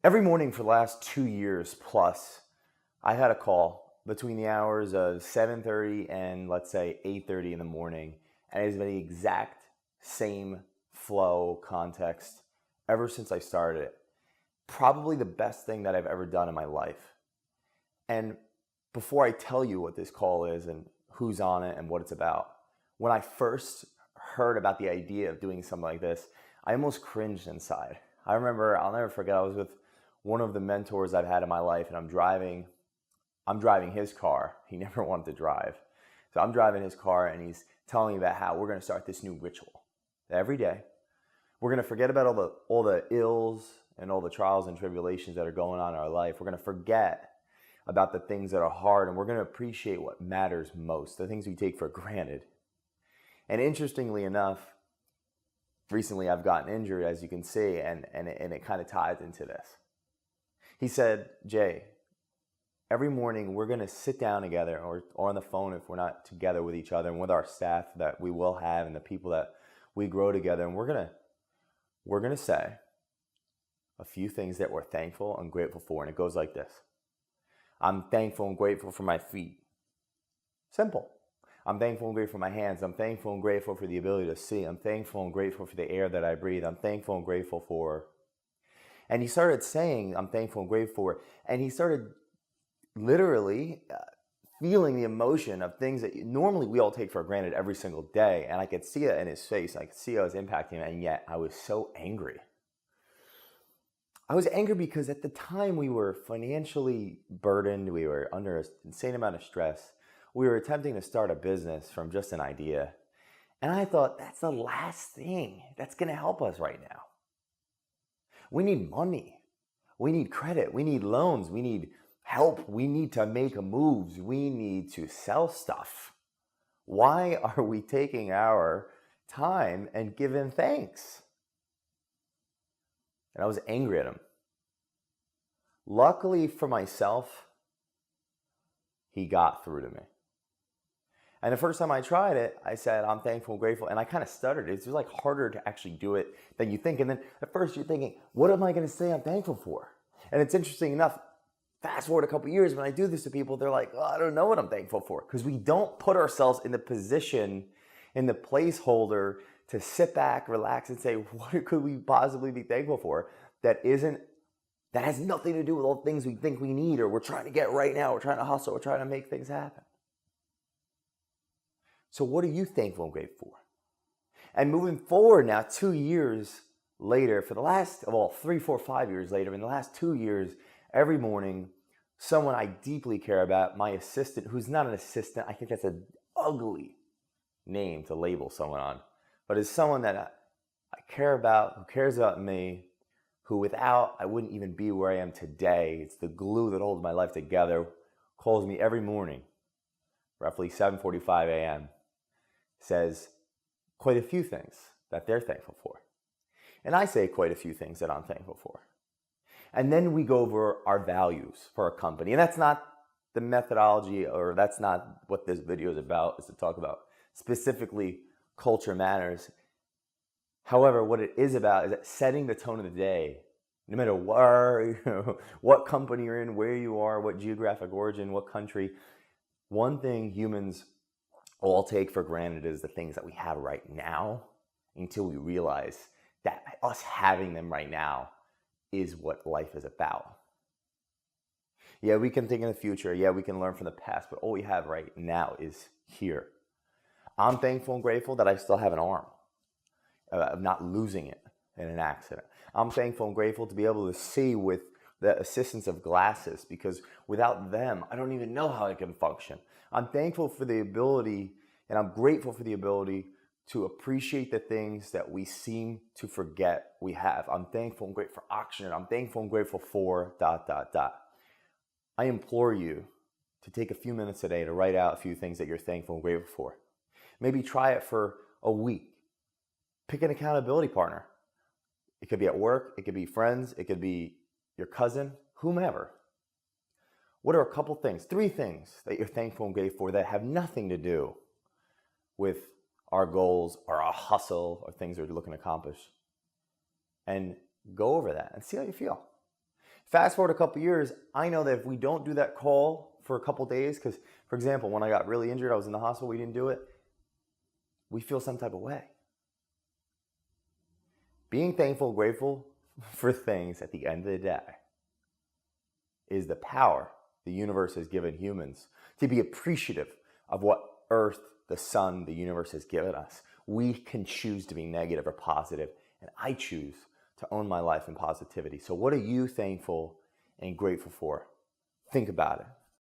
Every morning for the last 2 years plus, I had a call between the hours of 7:30 and let's say 8:30 in the morning, and it has been the exact same flow context ever since I started it. Probably the best thing that I've ever done in my life. And before I tell you what this call is and who's on it and what it's about, when I first heard about the idea of doing something like this, I almost cringed inside. I remember, I'll never forget, I was with one of the mentors I've had in my life, and I'm driving his car. He never wanted to drive. So I'm driving his car, and he's telling me about how we're going to start this new ritual. Every day, we're going to forget about all the ills and all the trials and tribulations that are going on in our life. We're going to forget about the things that are hard, and we're going to appreciate what matters most, the things we take for granted. And interestingly enough, recently I've gotten injured, as you can see, and it kind of ties into this. He said, Jay, every morning we're going to sit down together or on the phone if we're not together with each other and with our staff that we will have and the people that we grow together, and we're going to say a few things that we're thankful and grateful for. And it goes like this. I'm thankful and grateful for my feet. Simple. I'm thankful and grateful for my hands. I'm thankful and grateful for the ability to see. I'm thankful and grateful for the air that I breathe. I'm thankful and grateful for... And he started saying, I'm thankful and grateful for, and he started literally feeling the emotion of things that normally we all take for granted every single day. And I could see it in his face. I could see how it was impacting him. And yet I was so angry. I was angry because at the time we were financially burdened. We were under an insane amount of stress. We were attempting to start a business from just an idea. And I thought, that's the last thing that's going to help us right now. We need money. We need credit. We need loans. We need help. We need to make moves. We need to sell stuff. Why are we taking our time and giving thanks? And I was angry at him. Luckily for myself, he got through to me. And the first time I tried it, I said, I'm thankful and grateful. And I kind of stuttered. It's just like harder to actually do it than you think. And then at first you're thinking, what am I going to say I'm thankful for? And it's interesting enough, fast forward a couple of years, when I do this to people, they're like, oh, I don't know what I'm thankful for. Because we don't put ourselves in the position, in the placeholder to sit back, relax, and say, what could we possibly be thankful for that has nothing to do with all the things we think we need or we're trying to get right now. We're trying to hustle. We're trying to make things happen. So what are you thankful and grateful for? And moving forward now, 2 years later, for the last, 3, 4, 5 years later, in the last 2 years, every morning, someone I deeply care about, my assistant, who's not an assistant, I think that's an ugly name to label someone on, but is someone that I care about, who cares about me, who without, I wouldn't even be where I am today. It's the glue that holds my life together, calls me every morning, roughly 7:45 a.m., says quite a few things that they're thankful for. And I say quite a few things that I'm thankful for. And then we go over our values for our company. And that's not the methodology, or that's not what this video is about, is to talk about specifically culture matters. However, what it is about is that setting the tone of the day, no matter what company you're in, where you are, what geographic origin, what country. One thing humans all take for granted is the things that we have right now, until we realize that us having them right now is what life is about. Yeah, we can think in the future. Yeah, we can learn from the past, but all we have right now is here. I'm thankful and grateful that I still have an arm, of not losing it in an accident. I'm thankful and grateful to be able to see with the assistance of glasses, because without them, I don't even know how I can function. I'm thankful for the ability, and I'm grateful for the ability to appreciate the things that we seem to forget we have. I'm thankful and grateful for oxygen. I'm thankful and grateful for ... I implore you to take a few minutes today to write out a few things that you're thankful and grateful for. Maybe try it for a week. Pick an accountability partner. It could be at work, it could be friends, it could be your cousin, whomever. What are a couple things, 3 things that you're thankful and grateful for that have nothing to do with our goals or our hustle or things we're looking to accomplish? And go over that and see how you feel. Fast forward a couple years, I know that if we don't do that call for a couple days, because, for example, when I got really injured, I was in the hospital, we didn't do it, we feel some type of way. Being thankful, grateful for things at the end of the day is the power the universe has given humans to be appreciative of what Earth, the sun, the universe has given us. We can choose to be negative or positive, and I choose to own my life in positivity. So what are you thankful and grateful for? Think about it.